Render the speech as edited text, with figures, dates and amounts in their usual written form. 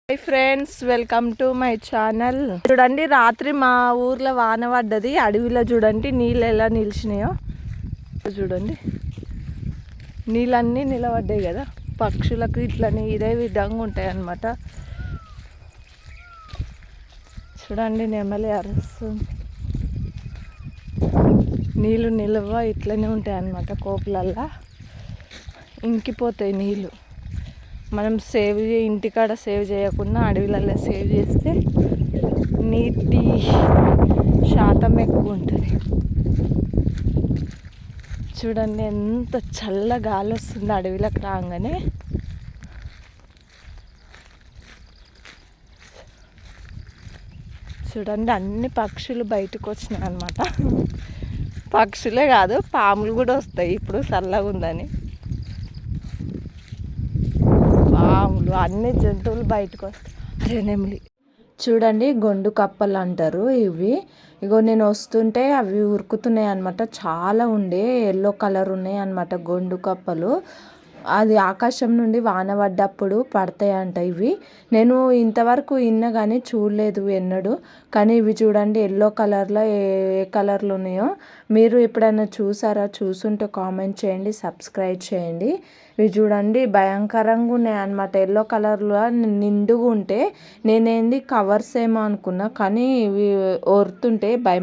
Hi friends, welcome to my channel. చూడండి, రాత్రి మా ఊర్లో వాన పడ్డది. అడవిలో చూడండి నీళ్ళు ఎలా నిలిచినాయో. చూడండి, నీళ్ళన్నీ నిలబడ్డాయి కదా. పక్షులకు ఇట్లని ఇదే విధంగా ఉంటాయి అన్నమాట. చూడండి, నెమలి అరుస్తుంది. నీళ్ళు నిల్వ ఇట్లనే ఉంటాయి అన్నమాట. కోపులల్లా ఇంకిపోతాయి నీళ్ళు. మనం ఇంటికాడ సేవ్ చేయకుండా అడవిలలో సేవ్ చేస్తే నీటి శాతం ఎక్కువ ఉంటుంది. చూడండి, ఎంత చల్ల గాలి వస్తుంది అడవిలోకి రాగానే. చూడండి, అన్ని పక్షులు బయటకు వచ్చినాయి అన్నమాట. పక్షులే కాదు, పాములు కూడా వస్తాయి ఇప్పుడు చల్లగా ఉందని. పాములు, అన్ని జంతువులు బయటకు వస్తాయి. అరే నెమలి చూడండి, గొండు కప్పలు అంటారు ఇవి. ఇగో నేను వస్తుంటే అవి ఉరుకుతున్నాయి అనమాట. చాలా ఉండే ఎల్లో కలర్ ఉన్నాయి అనమాట గొండు కప్పలు. అది ఆకాశం నుండి వాన పడ్డప్పుడు పడతాయంట ఇవి. నేను ఇంతవరకు విన్నా కానీ చూడలేదు ఎన్నడూ. కానీ ఇవి చూడండి ఎల్లో కలర్లో ఏ కలర్లు ఉన్నాయో. మీరు ఎప్పుడైనా చూసారా? చూసుంటే కామెంట్ చేయండి, సబ్స్క్రైబ్ చేయండి. ఇవి చూడండి భయంకరంగా ఉన్నాయి అన్నమాట. ఎల్లో కలర్లో నిండుగా ఉంటే నేనేంది కవర్స్ ఏమో అనుకున్నా, కానీ ఇవి ఓరుతుంటే భయం.